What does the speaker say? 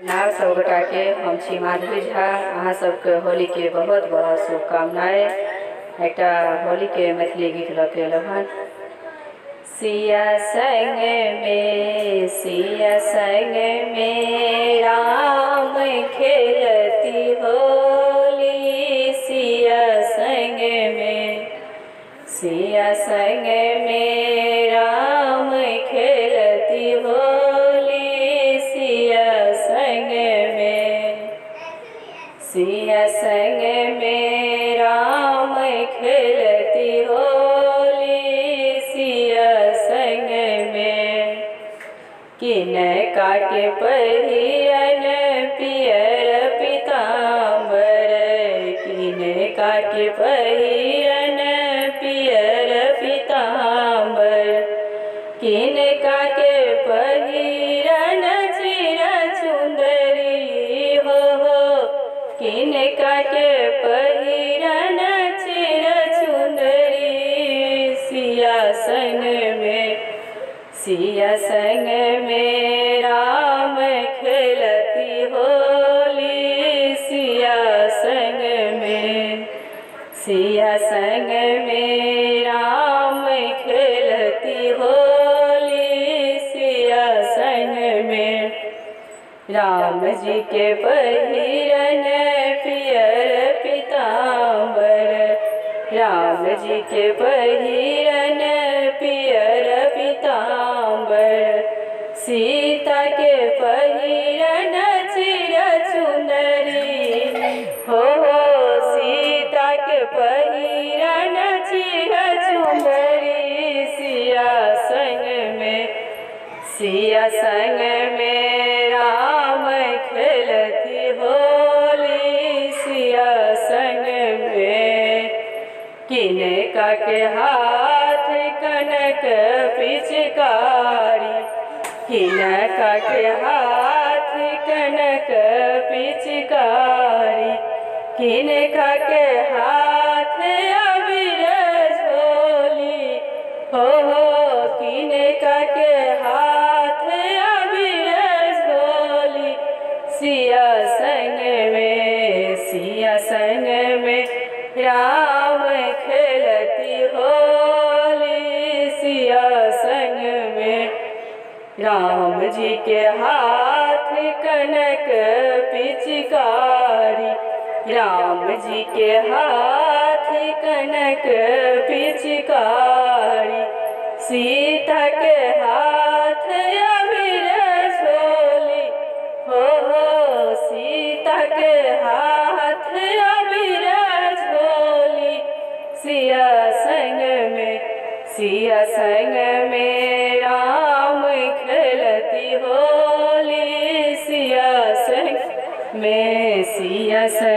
नाग सब गोटा के हम छी माधवी झा। अहाँ सबके होली के बहुत बहुत शुभकामनाएं। एक होली के मैथिली गीत लऽ के एलहुँ हन। सिया संग में राम खेलती होली। सिया संग में राम खेलती होली। सिया संग में राम खेलती होली। सिया संग में किनका के पहिरन पियर पीताम्बर। किनका के पहिरन पियर पीताम्बर। किनका के पहिरन चिर चुंदरी हो। किनका के पहिरन चिर चुंदरी। सिया संग में राम खेलती होली। सिया संग में राम खेलती होली। सिया संग में राम जी के पहिरन पियर पीताम्बर। राम जी के पहिरन पियर पीताम्बर। सीता के पहिरन चिर चुंदरी हो। सीता के पहिरन चिर चुंदरी। सिया संग में राम खेलती होली। सिया संग में किनका के हाथ कनक पिचकारी। किनका के हाथ कनक पिचकारी। किनका के हाथ अबीर झोली हो। किनका के हाथ अबीर झोली। सिया संग में राम खेलती होली। सिया संग में राम जी के हाथ कनक पिचकारी। राम जी के हाथ कनक पिचकारी। सीता के हाथ अबीर झोली हो। सीता के हाथ अबीर झोली। सिया संग में राम खेलती होली। सिया संग